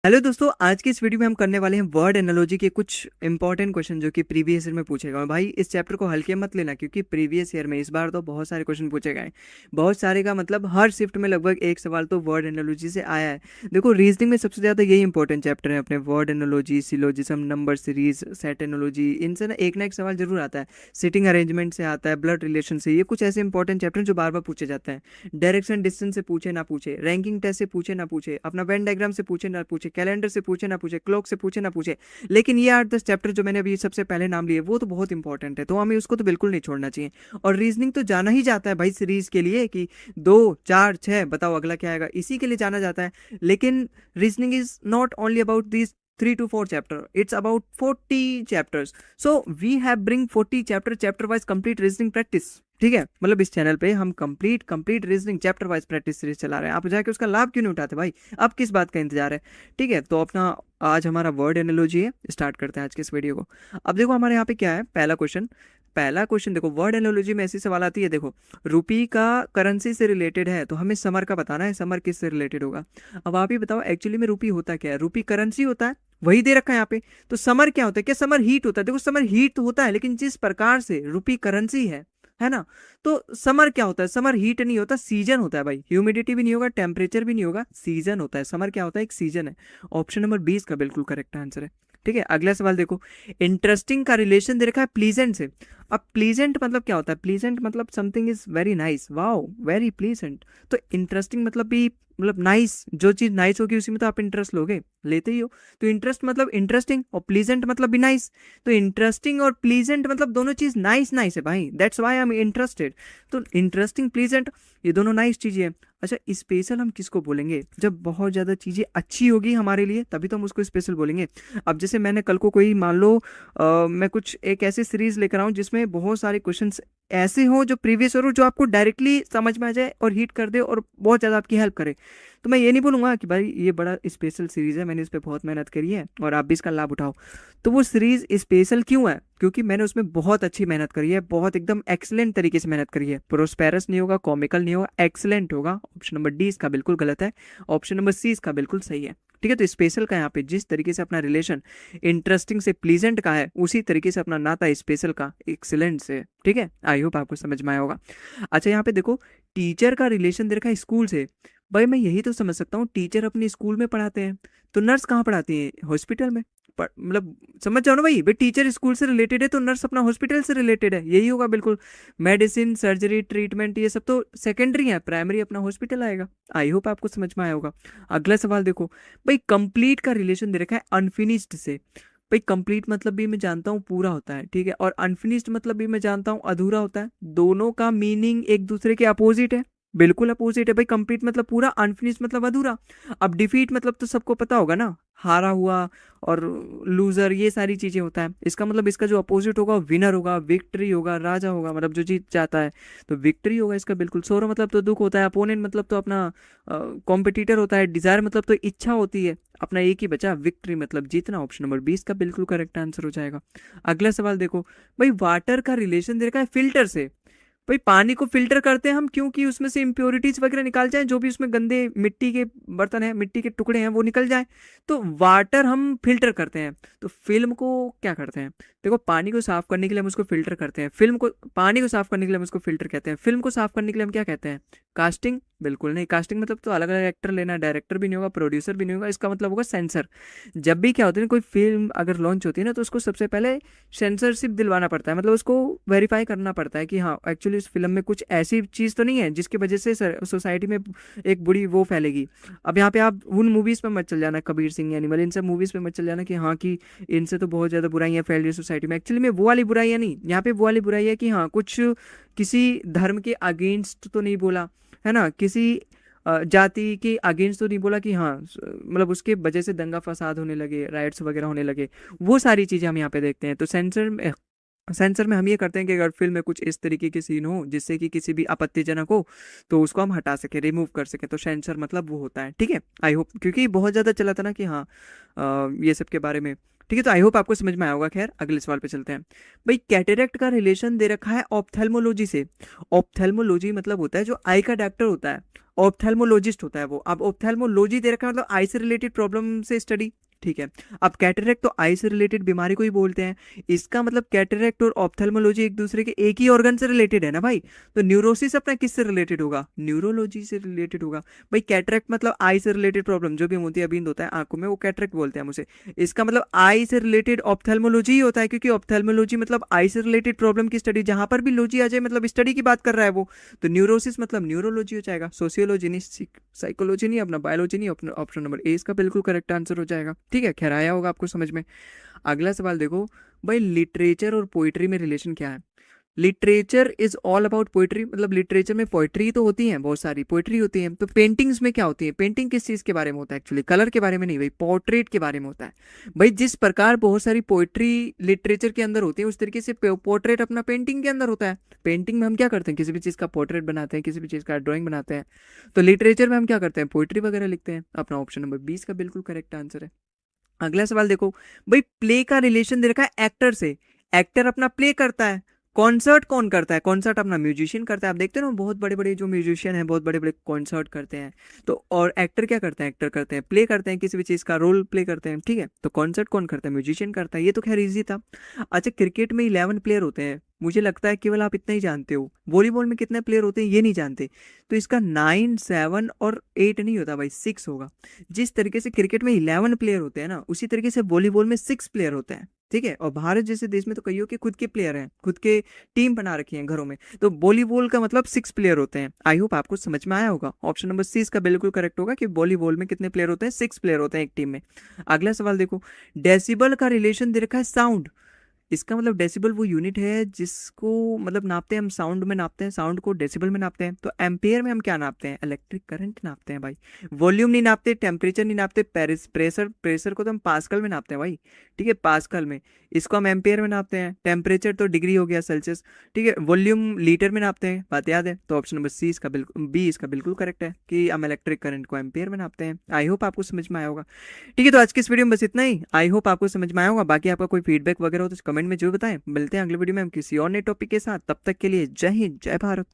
Hello दोस्तों, आज की इस वीडियो में हम करने वाले हैं वर्ड एनालॉजी के कुछ इंपॉर्टेंट क्वेश्चन जो कि प्रीवियस ईयर में पूछे गए। भाई इस चैप्टर को हल्के मत लेना, क्योंकि प्रीवियस ईयर में इस बार तो बहुत सारे क्वेश्चन पूछे गए। बहुत सारे का मतलब हर शिफ्ट में लगभग एक सवाल तो वर्ड एनालॉजी से आया है। देखो, रीजनिंग में सबसे ज़्यादा यही इंपॉर्टेंट चैप्टर है अपने, word analogy, syllogism, number series, set analogy, इनसे ना एक सवाल जरूर आता है। सिटिंग अरेंजमेंट से आता है, ब्लड रिलेशन से, ये कुछ ऐसे इंपॉर्टेंट चैप्टर जो बार बार पूछे जाते हैं। डायरेक्शन डिस्टेंस से पूछे ना पूछे, रैंकिंग टेस्ट से पूछे ना पूछे, अपना वेन डायग्राम से पूछे ना पूछे, कैलेंडर से पूछे ना पूछे, क्लॉक से पूछे ना पूछे, लेकिन ये 8-10 चैप्टर जो मैंने अभी सबसे पहले नाम लिए वो तो बहुत इंपॉर्टेंट है, तो हमें उसको तो बिल्कुल नहीं छोड़ना चाहिए। और रीजनिंग तो जाना ही जाता है भाई सीरीज के लिए कि 2 4 6 बताओ अगला क्या आएगा, इसी के लिए जाना जाता है। लेकिन reasoning is not only about this 3 to 4 chapter, it's about 40 chapters. So we have bring 40 chapter wise complete reasoning practice. ठीक है, मतलब इस चैनल पे हम complete reasoning chapter wise practice series चला रहे हैं। आप जाके उसका लाभ क्यों नहीं उठाते भाई? अब किस बात का इंतजार है? ठीक है, तो अपना आज हमारा वर्ड एनालॉजी है, स्टार्ट करते हैं आज के इस वीडियो को। अब देखो हमारे यहाँ पे क्या है, पहला क्वेश्चन देखो, वर्ड एनालॉजी में ऐसी सवाल आती है। देखो, रुपी का करेंसी से रिलेटेड है, तो हमें समर का बताना है, समर किस से रिलेटेड होगा। अब आप ही बताओ, एक्चुअली में रुपी होता क्या है? रुपी करेंसी होता है, वही दे रखा है यहाँ पे। तो समर क्या होता है? क्या समर हीट होता है? देखो, समर हीट तो होता है, लेकिन जिस प्रकार से रुपी करेंसी है ना, तो समर क्या होता है? समर हीट नहीं होता, सीजन होता है भाई। ह्यूमिडिटी भी नहीं होगा, टेम्परेचर भी नहीं होगा, सीजन होता है। समर क्या होता है? एक सीजन है। ऑप्शन नंबर 20 का बिल्कुल करेक्ट आंसर है। ठीक है, अगला सवाल देखो, इंटरेस्टिंग का रिलेशन दे रखा है प्लीजेंट से। अब प्लीजेंट मतलब क्या होता है? प्लीजेंट मतलब something is very nice, wow very pleasant. तो इंटरेस्टिंग मतलब भी मतलब नाइस, जो चीज नाइस होगी उसी में तो आप इंटरेस्ट लोगे, लेते ही हो। तो इंटरेस्ट मतलब इंटरेस्टिंग, और प्लीजेंट मतलब भी नाइस। तो इंटरेस्टिंग और प्लीजेंट मतलब दोनों चीज नाइस नाइस है भाई, that's why I am interested. तो इंटरेस्टिंग, प्लीजेंट, ये दोनों नाइस चीजें हैं। अच्छा, स्पेशल हम किसको बोलेंगे? जब बहुत ज़्यादा चीज़ें अच्छी होगी हमारे लिए, तभी तो हम उसको स्पेशल बोलेंगे। अब जैसे मैंने कल को कोई मान लो मैं कुछ एक ऐसी सीरीज लेकर आऊँ जिसमें बहुत सारे क्वेश्चंस ऐसे हों जो प्रीवियस हो, जो आपको डायरेक्टली समझ में आ जाए और हिट कर दे और बहुत ज़्यादा आपकी हेल्प करे, तो मैं ये नहीं बोलूँगा कि भाई ये बड़ा स्पेशल सीरीज़ है, मैंने इस पर बहुत मेहनत करी है और आप भी इसका लाभ उठाओ। तो वो सीरीज़ स्पेशल क्यों है? क्योंकि मैंने उसमें बहुत अच्छी मेहनत करी है, बहुत एकदम एक्सलेंट तरीके से मेहनत करी है। प्रोस्पेरस नहीं होगा, कॉमिकल नहीं होगा, एक्सलेंट होगा। ऑप्शन नंबर डी इसका बिल्कुल गलत है, ऑप्शन नंबर सी इसका बिल्कुल सही है। ठीक है, तो स्पेशल का यहाँ पे जिस तरीके से अपना रिलेशन इंटरेस्टिंग से प्लीजेंट का है, उसी तरीके से अपना नाता स्पेशल का एक्सीलेंट से। ठीक है, आई होप आपको समझ में आया होगा। अच्छा, यहाँ पे देखो, टीचर का रिलेशन दे रखा है स्कूल से। भाई मैं यही तो समझ सकता हूँ, टीचर अपने स्कूल में पढ़ाते हैं, तो नर्स कहाँ पढ़ाती है? हॉस्पिटल में। मतलब समझ जाओ ना भाई टीचर स्कूल से रिलेटेड है तो नर्स अपना हॉस्पिटल से रिलेटेड है, यही होगा बिल्कुल। मेडिसिन, सर्जरी, ट्रीटमेंट, ये सब तो सेकेंडरी है, प्राइमरी अपना हॉस्पिटल आएगा। आई होप आपको समझ में आया होगा। अगला सवाल देखो, भाई कंप्लीट का रिलेशन दे रखा है अनफिनिश्ड से। भाई कंप्लीट मतलब भी मैं जानता हूँ पूरा होता है, ठीक है, और अनफिनिश्ड मतलब भी मैं जानता हूँ अधूरा होता है। दोनों का मीनिंग एक दूसरे के अपोजिट है, बिल्कुल अपोजिट है भाई। कंप्लीट मतलब पूरा, अनफिनिश्ड मतलब अधूरा। अब डिफीट मतलब तो सबको पता होगा ना, हारा हुआ और लूजर, ये सारी चीजें होता है। इसका मतलब इसका जो अपोजिट होगा विनर होगा, विक्ट्री होगा, राजा होगा, मतलब जो जीत जाता है तो विक्ट्री होगा इसका बिल्कुल। सोरो मतलब तो दुख होता है, अपोनेंट मतलब तो अपना कॉम्पिटिटर होता है, डिजायर मतलब तो इच्छा होती है। अपना एक ही बचा, विक्ट्री मतलब जीतना। ऑप्शन नंबर 20 का बिल्कुल करेक्ट आंसर हो जाएगा। अगला सवाल देखो, भाई वाटर का रिलेशन दे रखा है फिल्टर से। भाई पानी को फिल्टर करते हैं हम क्योंकि उसमें से इम्प्योरिटीज वगैरह निकाल जाए, जो भी उसमें गंदे मिट्टी के बर्तन है, मिट्टी के टुकड़े हैं, वो निकल जाए। तो वाटर हम फिल्टर करते हैं। तो फिल्म को क्या करते हैं? देखो, पानी को साफ करने के लिए हम उसको फिल्टर करते हैं, फिल्म को, पानी को साफ करने के लिए हम उसको फिल्टर कहते हैं, फिल्म को साफ करने के लिए हम क्या कहते हैं? कास्टिंग? बिल्कुल नहीं, कास्टिंग मतलब तो अलग अलग एक्टर लेना, डायरेक्टर भी नहीं होगा, प्रोड्यूसर भी नहीं होगा, इसका मतलब होगा सेंसर। जब भी क्या होता है ना, कोई फिल्म अगर लॉन्च होती है ना, तो उसको सबसे पहले सेंसरशिप दिलवाना पड़ता है, मतलब उसको वेरीफाई करना पड़ता है कि हाँ एक्चुअली इस फिल्म में कुछ ऐसी चीज़ तो नहीं है जिसकी वजह से सोसाइटी में एक बुरी वो फैलेगी। अब यहाँ पे आप उन मूवीज़ पे मत चल जाना, कबीर सिंह, एनिमल, इन सब मूवीज़ पे मत चल जाना कि हाँ कि इनसे तो बहुत ज़्यादा बुराइयाँ फैल रही है सोसाइटी में। एक्चुअली में वो वाली बुराइयाँ नहीं, यहाँ पे वो वाली बुराई है कि हाँ कुछ किसी धर्म के अगेंस्ट तो नहीं बोला, है ना, किसी जाति के अगेंस्ट तो नहीं बोला कि हाँ मतलब उसके वजह से दंगा फसाद होने लगे, राइट्स वगैरह होने लगे। वो सारी चीज़ें हम यहाँ पे देखते हैं। तो सेंसर में हम ये करते हैं कि अगर फिल्म में कुछ इस तरीके के सीन हो जिससे कि किसी भी आपत्तिजनक हो, तो उसको हम हटा सके, रिमूव कर सके, तो सेंसर मतलब वो होता है। ठीक है, आई होप, क्योंकि बहुत ज़्यादा चला था ना कि हाँ ये सब के बारे में। ठीक है, तो आई होप आपको समझ में आया होगा। खैर अगले सवाल पे चलते हैं। भाई कैटेरेक्ट का रिलेशन दे रखा है ऑप्थेल्मोलॉजी से। ऑप्थेल्मोलॉजी मतलब होता है जो आई का डॉक्टर होता है, ऑप्थेल्मोलॉजिस्ट होता है वो। अब ऑप्थेल्मोलॉजी दे रखा है मतलब आई से रिलेटेड प्रॉब्लम से स्टडी, ठीक है। अब कैटरेक्ट तो आई से रिलेटेड बीमारी को ही बोलते हैं, इसका मतलब कैटरेक्ट और ऑप्थेल्मोलॉजी एक दूसरे के एक ही ऑर्गन से रिलेटेड है ना भाई। तो न्यूरोसिस अपना किससे रिलेटेड होगा, न्यूरोलॉजी से रिलेटेड होगा। भाई कैटरेक्ट मतलब आई से रिलेटेड प्रॉब्लम, जो भी मोतियाबिंद होता है आंखों में वो कैटरेक्ट बोलते हैं उसे। इसका मतलब आई से रिलेटेड ऑप्थेल्मोलॉजी ही होता है, क्योंकि ऑप्थेल्मोलॉजी मतलब आई से रिलेटेड प्रॉब्लम की स्टडी, जहां पर भी लॉजी आ जाए मतलब स्टडी की बात कर रहा है वो। तो न्यूरोसिस मतलब न्यूरोलॉजी हो जाएगा, सोशियोलॉजी नहीं, साइकोलॉजी नहीं, अपना बायोलॉजी नहीं। ऑप्शन नंबर ए इसका बिल्कुल करेक्ट आंसर हो जाएगा। ठीक है, खैर आया होगा आपको समझ में। अगला सवाल देखो, भाई लिटरेचर और पोइट्री में रिलेशन क्या है। Literature is all about poetry, मतलब लिटरेचर में पोइट्री तो होती है, बहुत सारी पोइट्री होती है। तो पेंटिंग्स में क्या होती है, पेंटिंग किस चीज के बारे में होता है, एक्चुअली कलर के बारे में नहीं भाई, पोर्ट्रेट के बारे में होता है। भाई जिस प्रकार बहुत सारी पोइट्री लिटरेचर के अंदर होती है, उस तरीके से पोर्ट्रेट अपना पेंटिंग के अंदर होता है। पेंटिंग में हम क्या करते हैं, किसी भी चीज का पोर्ट्रेट बनाते हैं, किसी भी चीज का ड्राइंग बनाते हैं। तो लिटरेचर में हम क्या करते हैं, पोइट्री वगैरह लिखते हैं। अपना ऑप्शन नंबर 20 का बिल्कुल करेक्ट आंसर है। अगला सवाल देखो, भाई प्ले का रिलेशन दे रखा है एक्टर से। एक्टर अपना प्ले करता है, कॉन्सर्ट कौन करता है, कॉन्सर्ट अपना म्यूजिशियन करता है। आप देखते हो ना बहुत बड़े बड़े जो म्यूजिशियन हैं बहुत बड़े बड़े कॉन्सर्ट करते हैं। तो और एक्टर क्या करते हैं, एक्टर करते हैं प्ले करते हैं, किसी भी चीज़ का रोल प्ले करते हैं। ठीक है, तो कॉन्सर्ट कौन करता है, म्यूजिशियन करता है। ये तो खैर इजी था। अच्छा क्रिकेट में 11 प्लेयर होते हैं, मुझे लगता है केवल आप इतना ही जानते हो। वॉलीबॉल में कितने प्लेयर होते हैं ये नहीं जानते। तो इसका 9, 7 और 8 नहीं होता भाई, 6 होगा। जिस तरीके से क्रिकेट में 11 प्लेयर होते हैं ना, उसी तरीके से वॉलीबॉल में 6 प्लेयर होते हैं। ठीक है, और भारत जैसे देश में तो कईयों के खुद के प्लेयर हैं, खुद के टीम बना रखी है घरों में। तो वॉलीबॉल का मतलब 6 प्लेयर होते हैं। आई होप आपको समझ में आया होगा। ऑप्शन नंबर सी इसका बिल्कुल करेक्ट होगा कि वॉलीबॉल में कितने प्लेयर होते हैं, 6 प्लेयर होते हैं एक टीम में। अगला सवाल देखो, डेसिबल का रिलेशन दे रखा है साउंड। इसका मतलब डेसिबल वो यूनिट है जिसको मतलब नापते हैं हम, साउंड में नापते हैं, साउंड को डेसिबल में नापते हैं। तो एम्पेयर में हम क्या नापते हैं, इलेक्ट्रिक करंट नापते हैं भाई। वॉल्यूम नहीं नापते, टेम्परेचर नहीं नापते, प्रेशर, प्रेशर को तो हम पास्कल में नापते हैं भाई। ठीक है, पास्कल में। इसको हम एम्पेयर में नापते हैं। टेम्परेचर तो डिग्री हो गया, सेल्सियस। ठीक है, वॉल्यूम लीटर में नापते हैं, बात याद है। तो ऑप्शन नंबर सी इसका बिल्कुल, बी इसका बिल्कुल करेक्ट है कि हम इलेक्ट्रिक करंट को एम्पेयर में नापते हैं। आई होप आपको समझ में आया होगा। ठीक है, तो आज की इस वीडियो में बस इतना ही। आई होप आपको समझ में आया होगा। बाकी आपका कोई फीडबैक वगैरह हो तो कमेंट में जरूर बताएं। मिलते हैं अगले वीडियो में हम किसी और नए टॉपिक के साथ। तब तक के लिए जय हिंद, जय भारत।